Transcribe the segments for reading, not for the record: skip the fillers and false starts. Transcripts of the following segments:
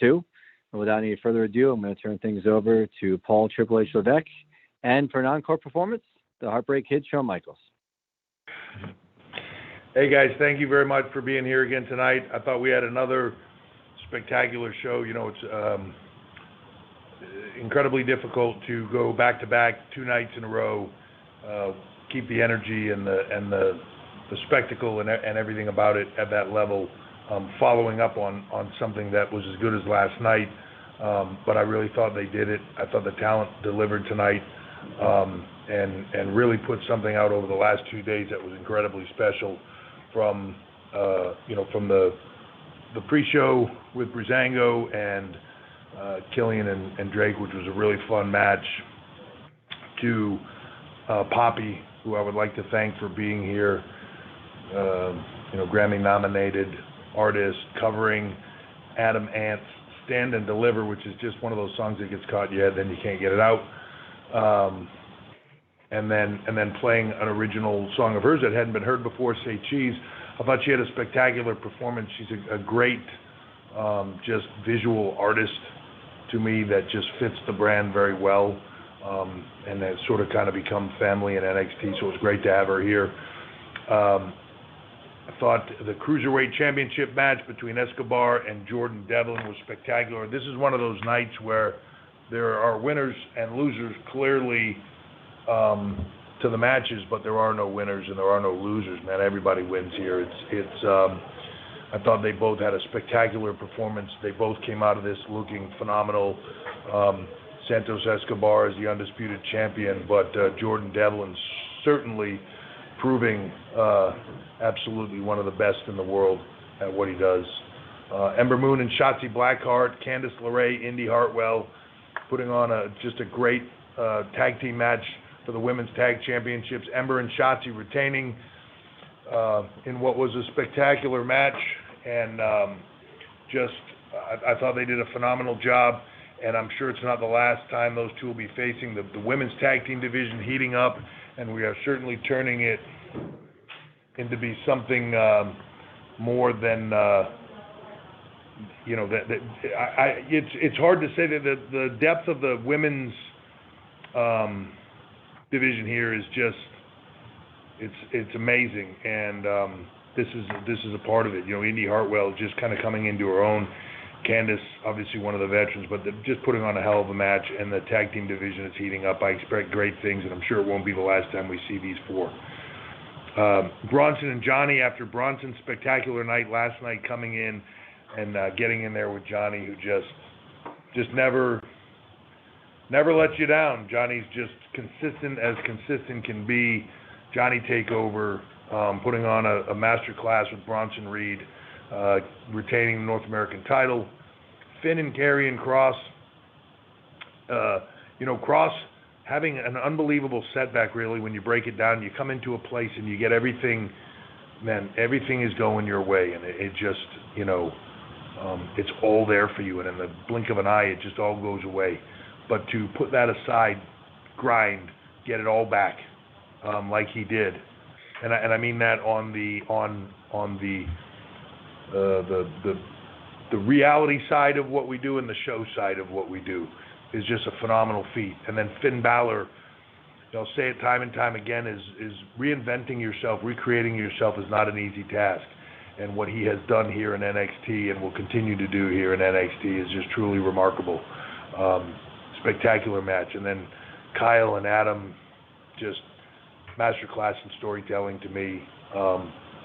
N.2. And without any further ado, I'm going to turn things over to Paul Triple H Levesque, and for an encore performance, the Heartbreak Kid, Shawn Michaels. Hey guys, thank you very much for being here again tonight. I thought we had another spectacular show. You know, it's incredibly difficult to go back to back 2 nights in a row, keep the energy and the spectacle and everything about it at that level, following up on something that was as good as last night. But I really thought they did it. I thought the talent delivered tonight, and really put something out over the last 2 days that was incredibly special. From from the pre-show with Breezango and Killian and Drake, which was a really fun match, to Poppy, who I would like to thank for being here, Grammy-nominated artist, covering Adam Ant's Stand and Deliver, which is just one of those songs that gets caught in your head, then you can't get it out. And then playing an original song of hers that hadn't been heard before, Say Cheese. I thought she had a spectacular performance. She's a great just visual artist to me that just fits the brand very well, and has sort of kind of become family in NXT, so it was great to have her here. I thought the Cruiserweight Championship match between Escobar and Jordan Devlin was spectacular. This is one of those nights where there are winners and losers clearly to the matches, but there are no winners and there are no losers, man. Everybody wins here. I thought they both had a spectacular performance. They both came out of this looking phenomenal. Santos Escobar is the undisputed champion, but Jordan Devlin certainly proving absolutely one of the best in the world at what he does. Ember Moon and Shotzi Blackheart, Candice LeRae, Indy Hartwell, putting on just a great tag team match for the Women's Tag Championships. Ember and Shotzi retaining in what was a spectacular match, and I thought they did a phenomenal job, and I'm sure it's not the last time those two will be facing. The Women's Tag Team division heating up, and we are certainly turning it into be something more than it's hard to say that the depth of the women's division here is just it's amazing, and this is a part of it. Indy Hartwell just kind of coming into her own. Candice, obviously one of the veterans, but just putting on a hell of a match, and the tag team division is heating up. I expect great things, and I'm sure it won't be the last time we see these four. Bronson and Johnny, after Bronson's spectacular night last night, coming in and getting in there with Johnny, who just never lets you down. Johnny's just consistent as consistent can be. Johnny Takeover, putting on a master class with Bronson Reed, retaining the North American title. Finn and Karrion Kross, Kross having an unbelievable setback, really, when you break it down. You come into a place and you get everything, man, everything is going your way, and it just, it's all there for you, and in the blink of an eye, it just all goes away. But to put that aside, grind, get it all back, like he did, and I mean that on the reality side of what we do and the show side of what we do is just a phenomenal feat. And then Finn Balor, I'll say it time and time again, is reinventing yourself, recreating yourself is not an easy task. And what he has done here in NXT and will continue to do here in NXT is just truly remarkable. Spectacular match. And then Kyle and Adam, just masterclass in storytelling to me.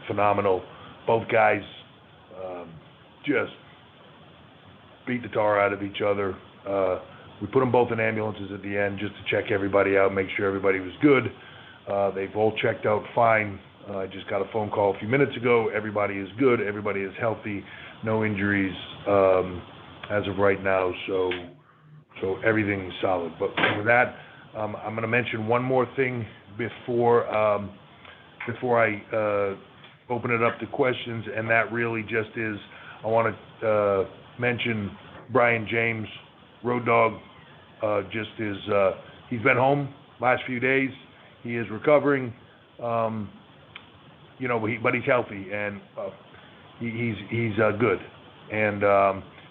Phenomenal. Both guys just beat the tar out of each other. We put them both in ambulances at the end just to check everybody out, make sure everybody was good. They've all checked out fine. I just got a phone call a few minutes ago. Everybody is good. Everybody is healthy. No injuries as of right now. So everything's solid. But with that, I'm going to mention one more thing before I open it up to questions, and that really just is, I want to mention Brian James, Road Dogg. He's been home last few days. He is recovering, but he's healthy, and he's good. And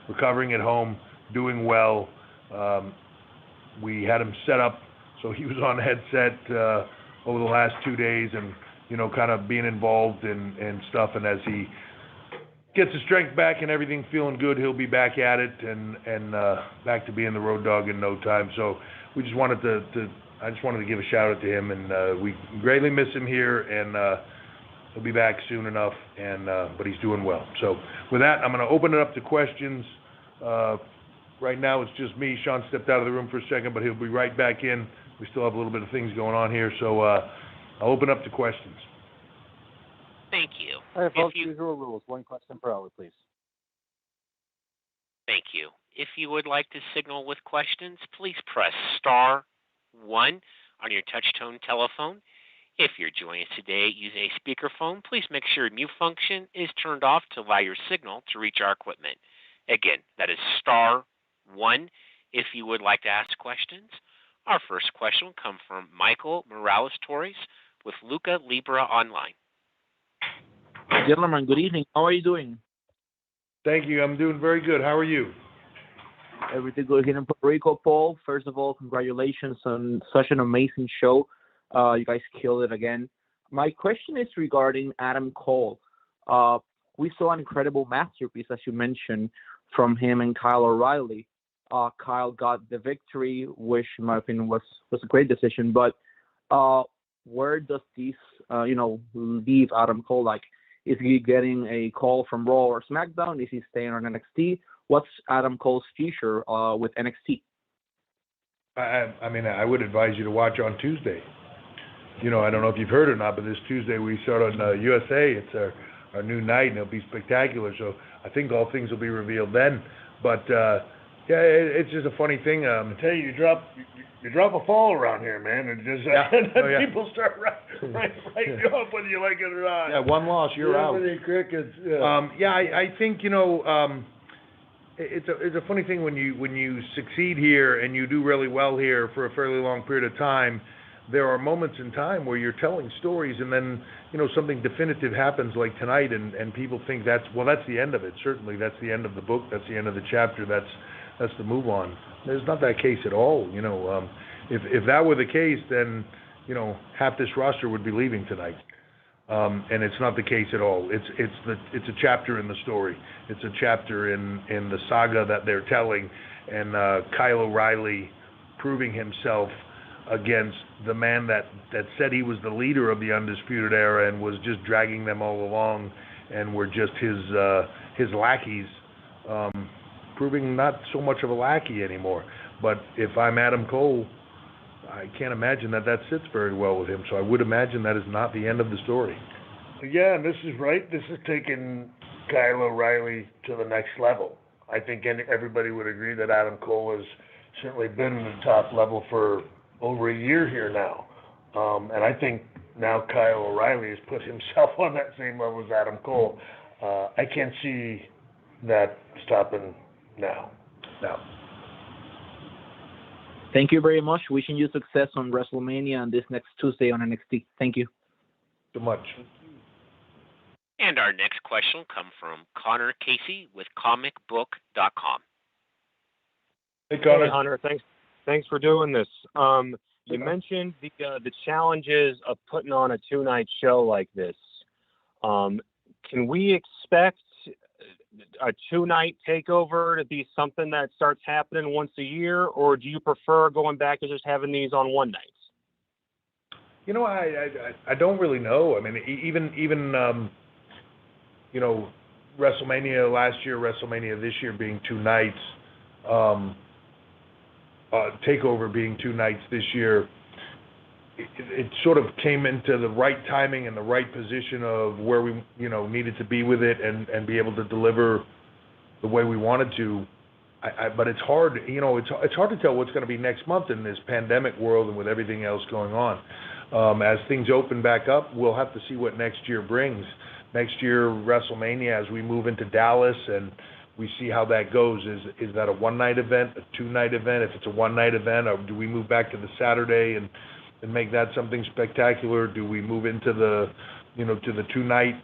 recovering at home, doing well. We had him set up so he was on headset over the last 2 days, and kind of being involved in stuff. And as he gets his strength back and everything feeling good, he'll be back at it and back to being the road dog in no time. So we just wanted I just wanted to give a shout out to him, and we greatly miss him here, and he'll be back soon enough, but he's doing well. So with that, I'm going to open it up to questions. Right now it's just me. Shawn stepped out of the room for a second, but he'll be right back in. We still have a little bit of things going on here, so I'll open up to questions. Thank you. All right, folks, usual rules. One question per hour, please. Thank you. If you would like to signal with questions, please press *1 on your touch-tone telephone. If you're joining us today using a speakerphone, please make sure mute function is turned off to allow your signal to reach our equipment. Again, that is *1 if you would like to ask questions. Our first question will come from Michael Morales-Torres with Luca Libra Online. Gentlemen, good evening. How are you doing? Thank you. I'm doing very good. How are you? Everything good here in Puerto Rico, Paul. First of all, congratulations on such an amazing show. You guys killed it again. My question is regarding Adam Cole. We saw an incredible masterpiece, as you mentioned, from him and Kyle O'Reilly. Kyle got the victory, which, in my opinion, was a great decision. But where does this, leave Adam Cole? Like, is he getting a call from Raw or SmackDown? Is he staying on NXT? What's Adam Cole's future with NXT? I would advise you to watch on Tuesday. I don't know if you've heard or not, but this Tuesday we start on USA. It's our new night, and it'll be spectacular. So I think all things will be revealed then. But it's just a funny thing. I tell you, you drop a fall around here, man, and just people start right you up whether you like it or not. Yeah, one loss, you're out. Crickets. Yeah. I think it's a funny thing when you succeed here and you do really well here for a fairly long period of time. There are moments in time where you're telling stories, and then something definitive happens like tonight, and people think that's the end of it. Certainly, that's the end of the book. That's the end of the chapter. That's the move on. There's not that case at all. If that were the case, then half this roster would be leaving tonight. And it's not the case at all. It's a chapter in the story. It's a chapter in the saga that they're telling, and Kyle O'Reilly proving himself against the man that said he was the leader of the Undisputed Era and was just dragging them all along and were just his lackeys, proving not so much of a lackey anymore. But if I'm Adam Cole, I can't imagine that sits very well with him. So I would imagine that is not the end of the story. Yeah, and this is right. This is taking Kyle O'Reilly to the next level. I think everybody would agree that Adam Cole has certainly been in the top level for over a year here now. And I think now Kyle O'Reilly has put himself on that same level as Adam Cole. I can't see that stopping now. Thank you very much. Wishing you success on WrestleMania and this next Tuesday on NXT. Thank you. So much. And our next question will come from Connor Casey with comicbook.com. Hey, Connor. Hey, Hunter. Thanks for doing this. You mentioned the challenges of putting on a two-night show like this. Can we expect a two-night takeover to be something that starts happening once a year, or do you prefer going back to just having these on one night? I don't really know. I mean, even WrestleMania last year, WrestleMania this year being two nights, Takeover being two nights this year, it sort of came into the right timing and the right position of where we needed to be with it and be able to deliver the way we wanted to. But it's hard, it's hard to tell what's going to be next month in this pandemic world and with everything else going on. As things open back up, we'll have to see what next year brings. Next year, WrestleMania, as we move into Dallas and we see how that goes. Is that a one-night event, a two-night event? If it's a one-night event, or do we move back to the Saturday and make that something spectacular? Do we move into the to the two-night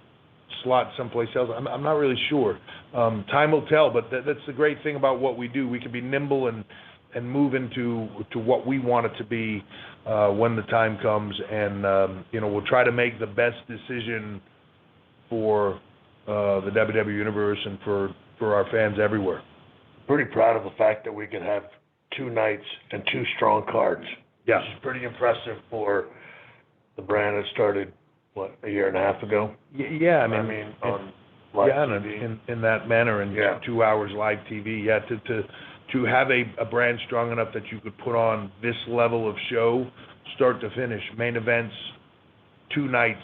slot someplace else. I'm not really sure. Time will tell, but that's the great thing about what we do. We can be nimble and move into what we want it to be when the time comes, and we'll try to make the best decision for the WWE Universe and for our fans everywhere. Pretty proud of the fact that we could have 2 nights and 2 strong cards. Yeah. Which is pretty impressive for the brand that started, a year and a half ago? Yeah, I mean on live TV. In that manner, and 2 hours live TV. Yeah, to have a brand strong enough that you could put on this level of show, start to finish, main events, 2 nights,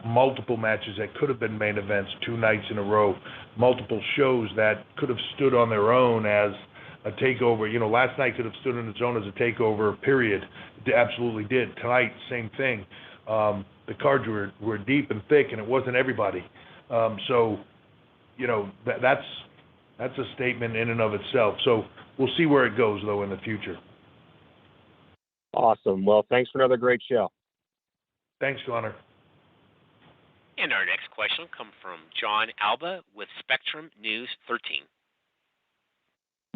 multiple matches that could have been main events 2 nights in a row, multiple shows that could have stood on their own as a takeover. Last night could have stood on its own as a takeover, period. It absolutely did. Tonight, same thing. The cards were deep and thick, and it wasn't everybody. So, that's a statement in and of itself. So we'll see where it goes, though, in the future. Awesome. Well, thanks for another great show. Thanks, Connor. And our next question will come from John Alba with Spectrum News 13.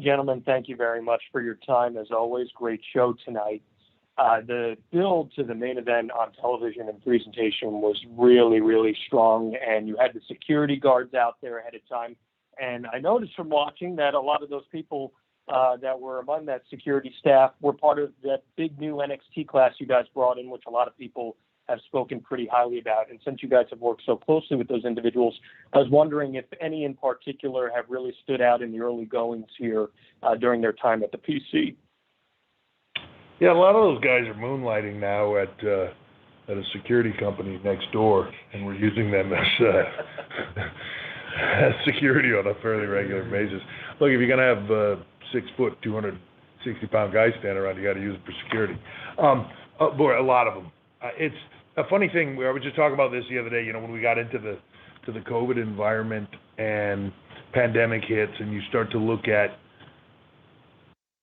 Gentlemen, thank you very much for your time. As always, great show tonight. The build to the main event on television and presentation was really, really strong, and you had the security guards out there ahead of time. And I noticed from watching that a lot of those people that were among that security staff were part of that big new NXT class you guys brought in, which a lot of people have spoken pretty highly about. And since you guys have worked so closely with those individuals, I was wondering if any in particular have really stood out in the early goings here during their time at the PC. Yeah, a lot of those guys are moonlighting now at a security company next door, and we're using them as security on a fairly regular basis. Look, if you're going to have 6 foot, 260-pound guys standing around, you got to use them for security. Boy, a lot of them. It's a funny thing. I was just talking about this the other day. When we got into the COVID environment and pandemic hits, and you start to look at,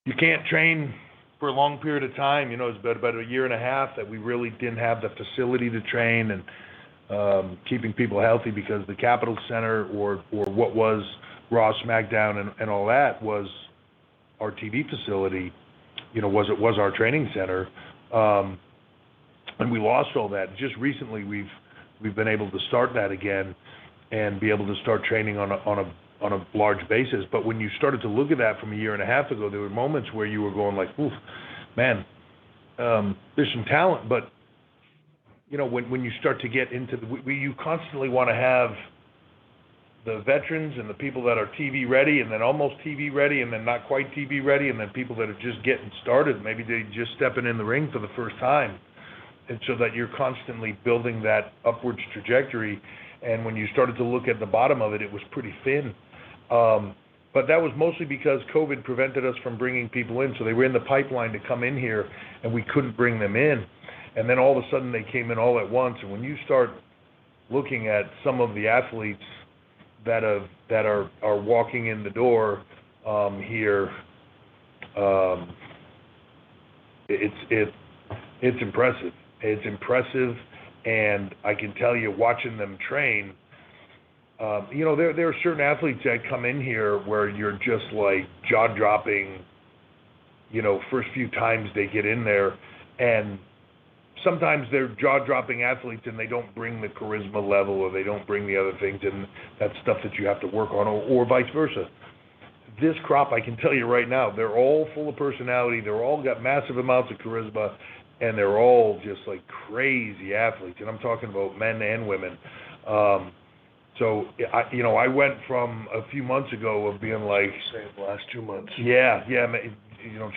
you can't train for a long period of time. It's been about a year and a half that we really didn't have the facility to train, and keeping people healthy, because the Capitol Center or what was Raw, SmackDown, and all that was our TV facility. Was our training center, and we lost all that. Just recently, we've been able to start that again and be able to start training on a large basis. But when you started to look at that from a year and a half ago, there were moments where you were going like, oof, man, there's some talent, but when you start to get into you constantly want to have the veterans and the people that are TV ready, and then almost TV ready, and then not quite TV ready, and then people that are just getting started. Maybe they just stepping in the ring for the first time, and so that you're constantly building that upwards trajectory. And when you started to look at the bottom of it, it was pretty thin. But that was mostly because COVID prevented us from bringing people in. So they were in the pipeline to come in here, and we couldn't bring them in. And then all of a sudden they came in all at once. And when you start looking at some of the athletes that are walking in the door here, it's impressive. It's impressive, and I can tell you, watching them train, there are certain athletes that come in here where you're just like jaw-dropping, first few times they get in there, and sometimes they're jaw-dropping athletes and they don't bring the charisma level, or they don't bring the other things, and that's stuff that you have to work on, or vice versa. This crop, I can tell you right now, they're all full of personality, they're all got massive amounts of charisma, and they're all just like crazy athletes, and I'm talking about men and women. So I went from a few months ago of being like, say the last 2 months. Yeah.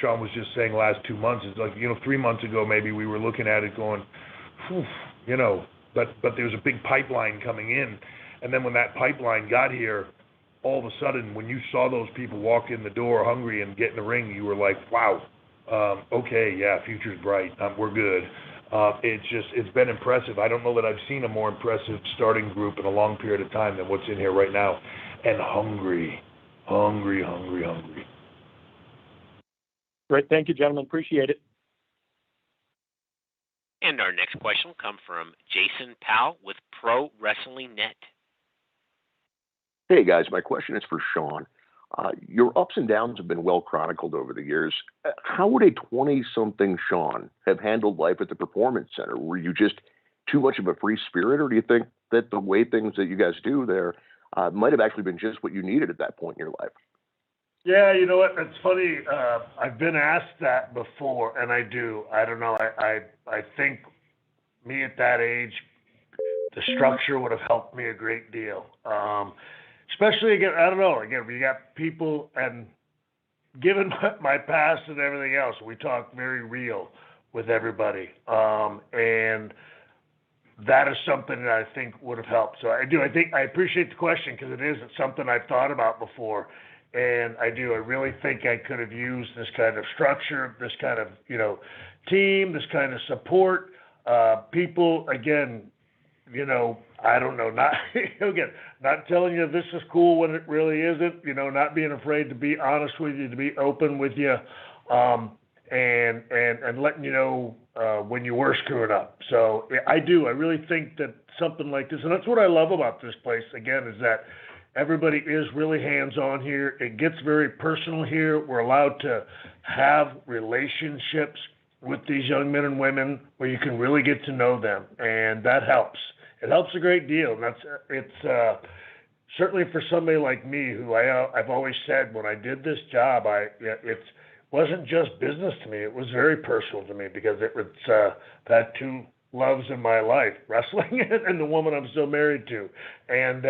Sean was just saying last 2 months. It's like 3 months ago maybe we were looking at it going, but there's a big pipeline coming in, and then when that pipeline got here, all of a sudden when you saw those people walk in the door hungry and get in the ring, you were like, wow. Okay, yeah, future's bright. We're good. It's been impressive. I don't know that I've seen a more impressive starting group in a long period of time than what's in here right now. And hungry. Great. Thank you, gentlemen. Appreciate it. And our next question will come from Jason Powell with Pro Wrestling Net. Hey guys, my question is for Shawn. Your ups and downs have been well chronicled over the years. How would a 20-something Shawn have handled life at the Performance Center? Were you just too much of a free spirit, or do you think that the way things that you guys do there might have actually been just what you needed at that point in your life? Yeah, you know what? It's funny. I've been asked that before, and I do. I don't know. I think me at that age, the structure would have helped me a great deal. Especially again, I don't know. Again, we got people, and given my past and everything else, we talk very real with everybody, and that is something that I think would have helped. So I do. I think I appreciate the question because it's something I've thought about before. And I do. I really think I could have used this kind of structure, this kind of, team, this kind of support. People, again, I don't know, not telling you this is cool when it really isn't, not being afraid to be honest with you, to be open with you, and letting you know when you were screwing up. So I do. I really think that something like this, and that's what I love about this place, again, is that everybody is really hands-on here. It gets very personal here. We're allowed to have relationships with these young men and women where you can really get to know them, and that helps. It helps a great deal. And it's certainly for somebody like me, who I've always said when I did this job, it wasn't just business to me. It was very personal to me because I've had two loves in my life, wrestling and the woman I'm still married to, and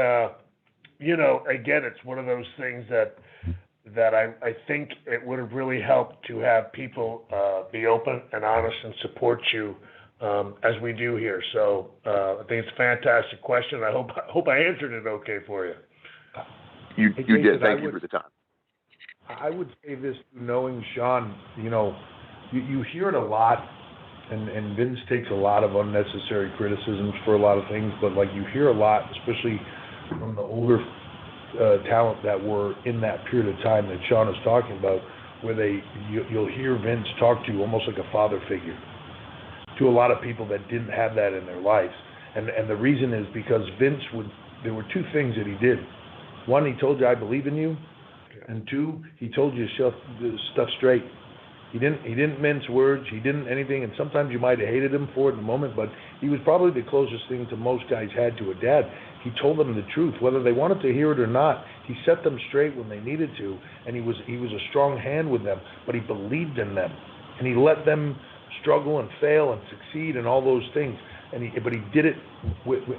again, it's one of those things that I think it would have really helped to have people be open and honest and support you as we do here. So I think it's a fantastic question. I hope I answered it okay for you. You did. Thank you for the time. I would say this, knowing Shawn, you hear it a lot, and Vince takes a lot of unnecessary criticisms for a lot of things, but you hear a lot, especially from the older talent that were in that period of time that Shawn is talking about, where you'll hear Vince talk to you almost like a father figure to a lot of people that didn't have that in their lives. And the reason is because there were two things that he did. One, he told you, I believe in you. And two, he told you stuff straight. He didn't mince words. He didn't anything. And sometimes you might have hated him for it in the moment, but he was probably the closest thing to most guys had to a dad. He told them the truth, whether they wanted to hear it or not. He set them straight when they needed to, and he was a strong hand with them. But he believed in them, and he let them struggle and fail and succeed and all those things. But he did it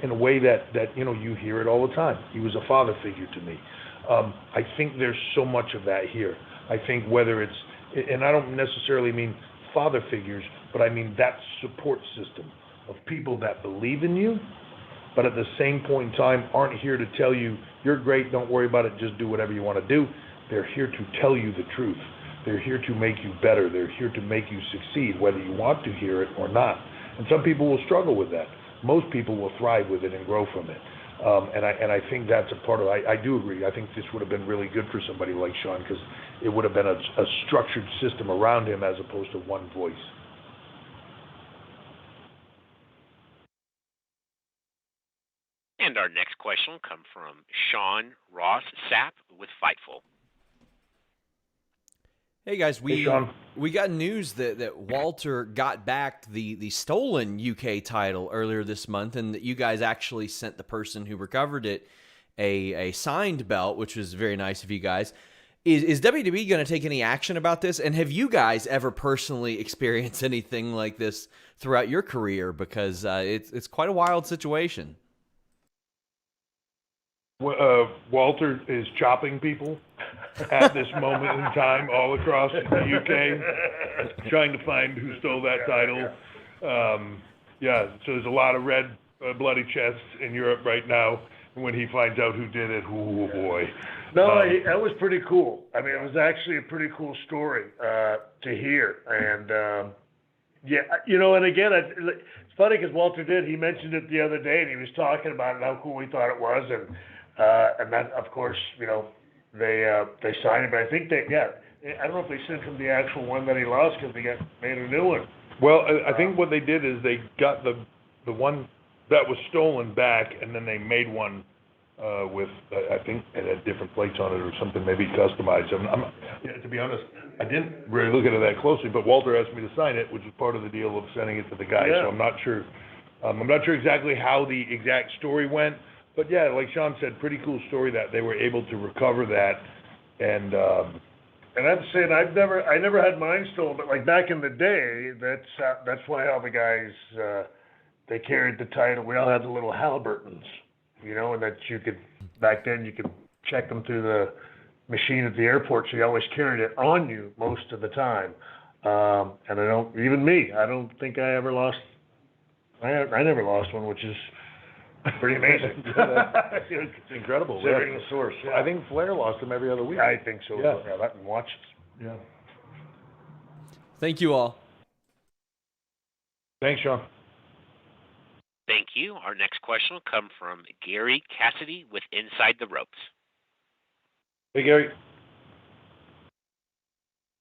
in a way that you hear it all the time. He was a father figure to me. I think there's so much of that here. I think whether it's, and I don't necessarily mean father figures, but I mean that support system of people that believe in you, but at the same point in time aren't here to tell you, you're great, don't worry about it, just do whatever you want to do. They're here to tell you the truth. They're here to make you better. They're here to make you succeed, whether you want to hear it or not. And some people will struggle with that. Most people will thrive with it and grow from it. And I think that's a part of it. I do agree. I think this would have been really good for somebody like Shawn, because it would have been a structured system around him as opposed to one voice. And our next question will come from Sean Ross Sapp with Fightful. Hey guys, Hey, Sean. we got news that Walter got back the stolen UK title earlier this month, and that you guys actually sent the person who recovered it a signed belt, which was very nice of you guys. Is WWE going to take any action about this? And have you guys ever personally experienced anything like this throughout your career? Because it's quite a wild situation. Walter is chopping people at this moment in time all across the UK, trying to find who stole that title. So there's a lot of red bloody chests in Europe right now. When he finds out who did it, oh boy. No, that was pretty cool. I mean, it was actually a pretty cool story to hear. And and again, it's funny because Walter he mentioned it the other day, and he was talking about it, how cool he thought it was, and that, of course, they signed it. But I think I don't know if they sent him the actual one that he lost because they made a new one. Well, I think what they did is they got the one that was stolen back, and then they made one with I think it had different plates on it or something, maybe customized. To be honest, I didn't really look at it that closely, but Walter asked me to sign it, which is part of the deal of sending it to the guy. Yeah. So I'm not sure. I'm not sure exactly how the exact story went, but yeah, like Sean said, pretty cool story that they were able to recover that, and I'm saying I never had mine stolen, but like back in the day, that's why all the guys they carried the title. We all had the little Halliburtons, and that back then you could check them through the machine at the airport, so you always carried it on you most of the time. And I don't think I ever lost. I never lost one, which is pretty amazing. It's incredible. Considering the source. Yeah. I think Flair lost them every other week. I think so. Yeah. That and watch. Yeah. Thank you all. Thanks, Sean. Thank you. Our next question will come from Gary Cassidy with Inside the Ropes. Hey, Gary.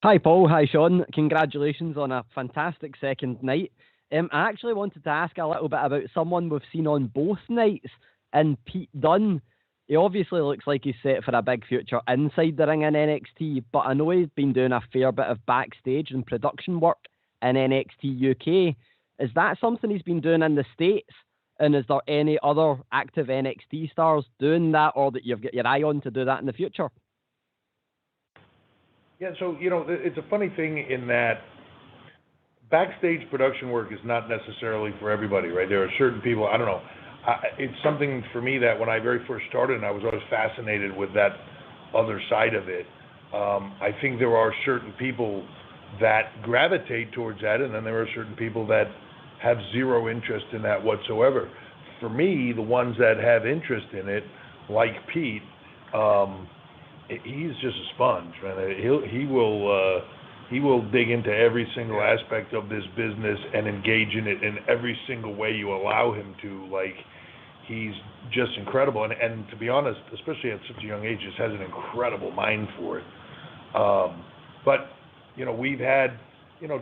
Hi, Paul. Hi, Sean. Congratulations on a fantastic second night. I actually wanted to ask a little bit about someone we've seen on both nights, and Pete Dunne. He obviously looks like he's set for a big future inside the ring in NXT, but I know he's been doing a fair bit of backstage and production work in NXT UK. Is that something he's been doing in the States? And is there any other active NXT stars doing that, or that you've got your eye on to do that in the future? Yeah, so, it's a funny thing in that backstage production work is not necessarily for everybody, right? There are certain people, I don't know. It's something for me that when I very first started, and I was always fascinated with that other side of it. I think there are certain people that gravitate towards that, and then there are certain people that have zero interest in that whatsoever. For me, the ones that have interest in it, like Pete, he's just a sponge, man. He will dig into every single aspect of this business and engage in it in every single way you allow him to. Like, he's just incredible. And to be honest, especially at such a young age, just has an incredible mind for it. But, we've had,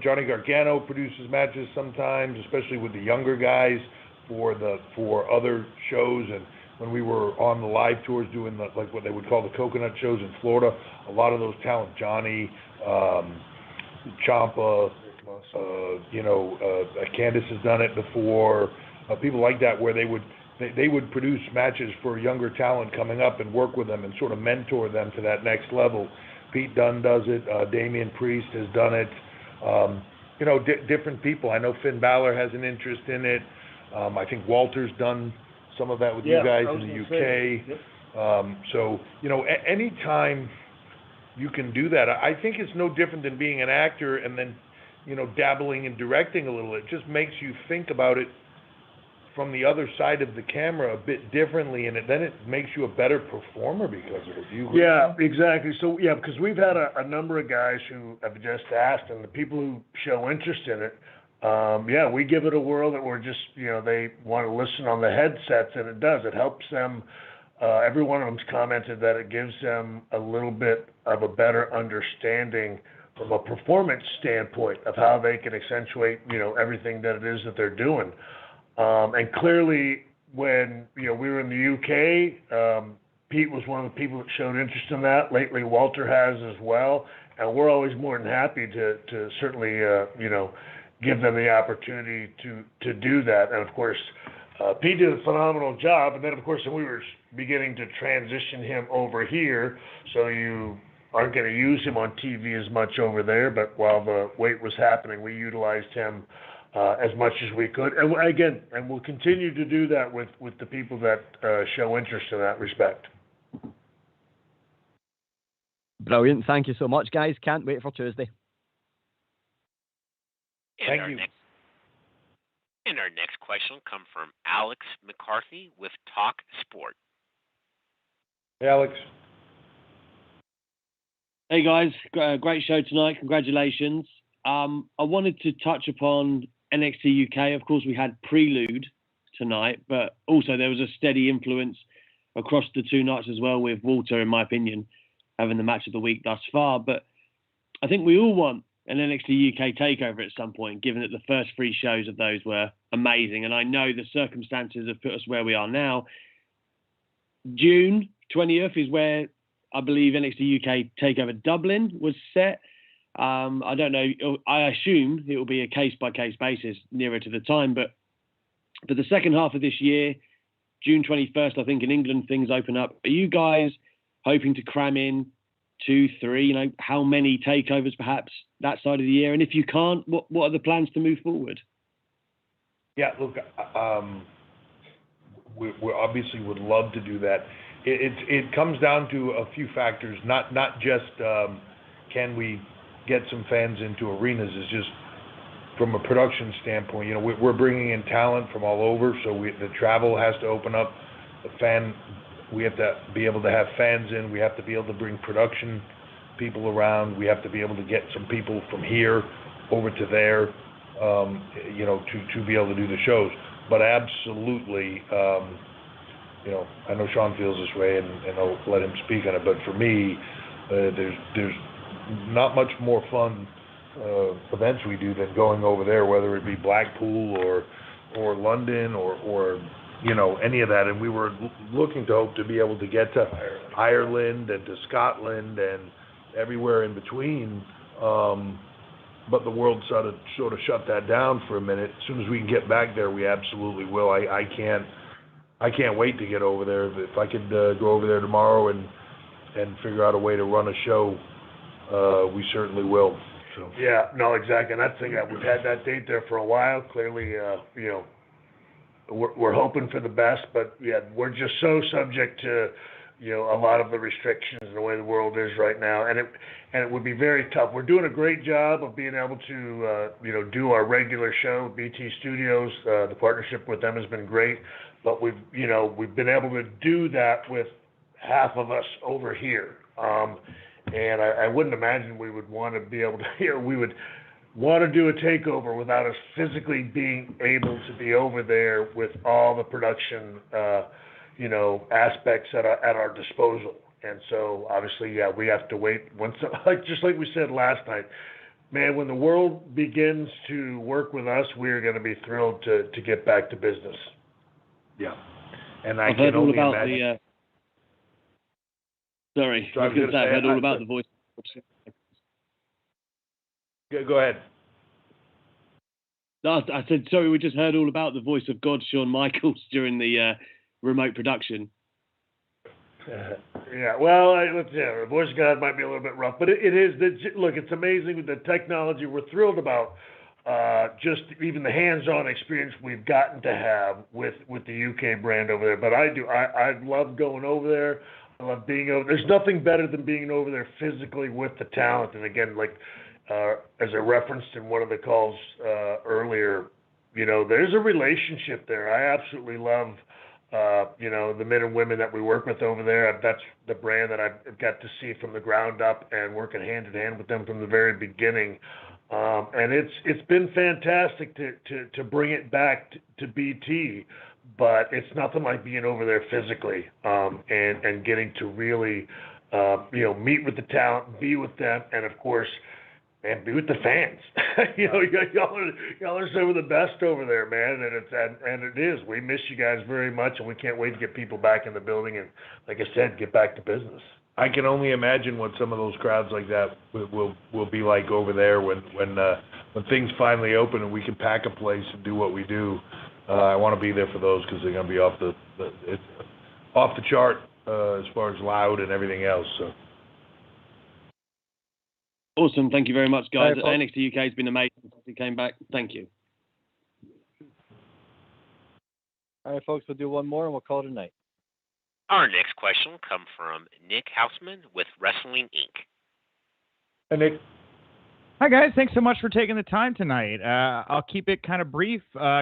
Johnny Gargano produces matches sometimes, especially with the younger guys for other shows. And when we were on the live tours doing what they would call the coconut shows in Florida, a lot of those talent, Johnny, Ciampa, Candice has done it before. People like that, where they would produce matches for younger talent coming up and work with them and sort of mentor them to that next level. Pete Dunne does it. Damian Priest has done it. Different people. I know Finn Balor has an interest in it. I think Walter's done some of that with you guys in the UK. Yep. So, anytime you can do that, I think it's no different than being an actor and then, dabbling and directing a little. It just makes you think about it from the other side of the camera a bit differently, and then it makes you a better performer because of it. Yeah, exactly. So, because we've had a number of guys who have just asked, and the people who show interest in it, we give it a whirl that we're just, they want to listen on the headsets, and it does. It helps them. Every one of them's commented that it gives them a little bit of a better understanding from a performance standpoint of how they can accentuate, everything that it is that they're doing. And clearly, when, we were in the UK, Pete was one of the people that showed interest in that. Lately, Walter has as well. And we're always more than happy to certainly, give them the opportunity to do that. And of course, Pete did a phenomenal job. And then, of course, we were beginning to transition him over here. So you aren't going to use him on TV as much over there. But while the wait was happening, we utilized him as much as we could. And we'll continue to do that with the people that show interest in that respect. Brilliant. Thank you so much, guys. Can't wait for Tuesday. Thank you. And our next question will come from Alex McCarthy with Talk Sport. Hey, Alex. Hey, guys. Great show tonight. Congratulations. I wanted to touch upon NXT UK. Of course, we had Prelude tonight, but also there was a steady influence across the two nights as well, with Walter, in my opinion, having the match of the week thus far. But I think we all want an NXT UK takeover at some point, given that the first 3 shows of those were amazing. And I know the circumstances have put us where we are now. June 20th is where I believe NXT UK Takeover Dublin was set. I don't know. I assume it will be a case-by-case basis nearer to the time. But for the second half of this year, June 21st, I think in England things open up. Are you guys hoping to cram in 2, 3? How many takeovers perhaps that side of the year? And if you can't, what are the plans to move forward? Yeah, look, we obviously would love to do that. It comes down to a few factors, not just can we get some fans into arenas. It's just from a production standpoint. We're bringing in talent from all over, so the travel has to open up. We have to be able to have fans in. We have to be able to bring production people around. We have to be able to get some people from here over to there, to be able to do the shows. But absolutely, I know Sean feels this way, and I'll let him speak on it. But for me, there's not much more fun events we do than going over there, whether it be Blackpool or London or any of that. And we were looking to hope to be able to get to Ireland and to Scotland and everywhere in between. But the world sort of shut that down for a minute. As soon as we can get back there, we absolutely will. I can't wait to get over there. If I could go over there tomorrow and figure out a way to run a show, we certainly will. So. Yeah, no, exactly. And that's the thing. We've had that date there for a while. Clearly, we're hoping for the best, but yeah, we're just so subject to a lot of the restrictions and the way the world is right now, and it would be very tough. We're doing a great job of being able to do our regular show, BT Studios. The partnership with them has been great, but we've been able to do that with half of us over here. And I wouldn't imagine we would want to be able to, we would want to do a takeover without us physically being able to be over there with all the production, aspects at our disposal. And so obviously, yeah, we have to wait. Just like we said last night, man, when the world begins to work with us, we're going to be thrilled to get back to business. Yeah. And I I've can heard all only about imagine. Sorry, I was going to say, I've heard all about the voice. Go ahead. No, I said, sorry, we just heard all about the voice of God, Shawn Michaels, during the remote production. Yeah, well, the voice of God might be a little bit rough, but it is. Look, it's amazing with the technology. We're thrilled about just even the hands-on experience we've gotten to have with the UK brand over there. But I love going over there. I love being over. There's nothing better than being over there physically with the talent. And again, like as I referenced in one of the calls earlier, there's a relationship there. I absolutely love, the men and women that we work with over there. That's the brand that I've got to see from the ground up and working hand in hand with them from the very beginning. And it's been fantastic to bring it back to BT. But it's nothing like being over there physically and getting to really, meet with the talent, be with them, and of course, and be with the fans. Y'all are some of the best over there, man. And it is. We miss you guys very much, and we can't wait to get people back in the building and, like I said, get back to business. I can only imagine what some of those crowds like that will be like over there when things finally open and we can pack a place and do what we do. I want to be there for those because they're going to be off the chart as far as loud and everything else. So. Awesome. Thank you very much, guys. All right, NXT UK has been amazing since it came back. Thank you. All right, folks, we'll do one more and we'll call it a night. Our next question will come from Nick Hausman with Wrestling Inc. Hey, Nick. Hi, guys. Thanks so much for taking the time tonight. I'll keep it kind of brief.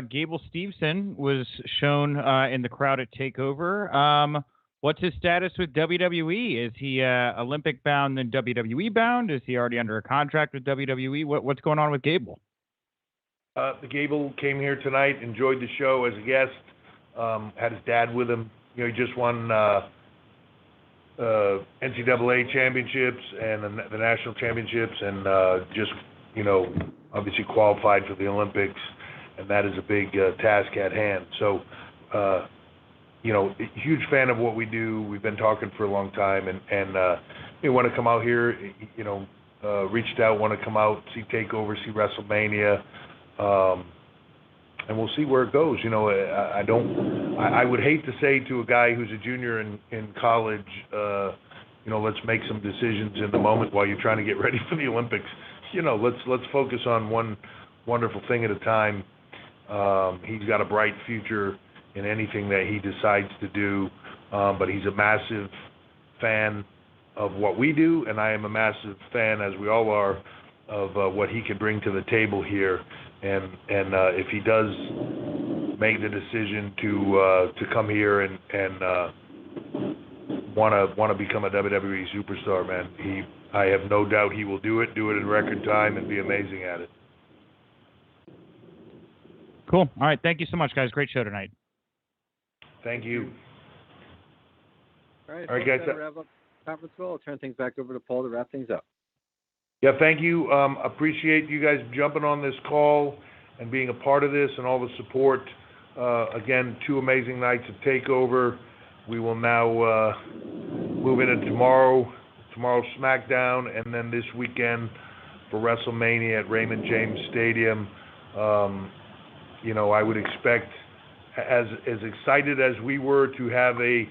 Gable Steveson was shown in the crowd at TakeOver. What's his status with WWE? Is he Olympic bound and WWE bound? Is he already under a contract with WWE? What's going on with Gable? The Gable came here tonight, enjoyed the show as a guest, had his dad with him. He just won NCAA championships and the national championships, and just obviously qualified for the Olympics, and that is a big task at hand. So, huge fan of what we do. We've been talking for a long time, and we want to come out here, reached out, want to come out, see TakeOver, see WrestleMania, and we'll see where it goes. I would hate to say to a guy who's a junior in college, let's make some decisions in the moment while you're trying to get ready for the Olympics. Let's focus on one wonderful thing at a time. He's got a bright future in anything that he decides to do, but he's a massive fan of what we do, and I am a massive fan, as we all are, of what he can bring to the table here. And if he does make the decision to come here and want to become a WWE superstar, man, I have no doubt he will do it in record time, and be amazing at it. Cool. All right. Thank you so much, guys. Great show tonight. Thank you. All right, guys. That'll wrap up the conference call. I'll turn things back over to Paul to wrap things up. Yeah, thank you. Appreciate you guys jumping on this call and being a part of this, and all the support. Again, 2 amazing nights of TakeOver. We will now move into tomorrow's SmackDown, and then this weekend for WrestleMania at Raymond James Stadium. I would expect, as excited as we were to have a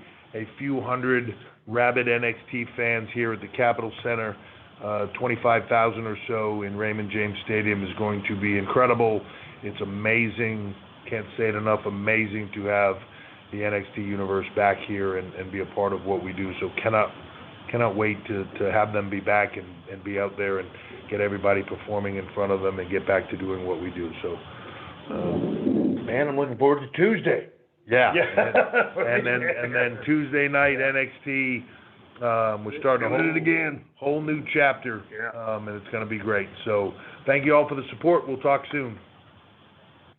few hundred rabid NXT fans here at the Capitol Center, 25,000 or so in Raymond James Stadium is going to be incredible. It's amazing, can't say it enough, amazing to have the NXT universe back here and be a part of what we do. So cannot wait to have them be back and be out there and get everybody performing in front of them and get back to doing what we do. So, man, I'm looking forward to Tuesday. Yeah. And then Tuesday night NXT. We're starting a whole new chapter, and it's going to be great. So thank you all for the support. We'll talk soon.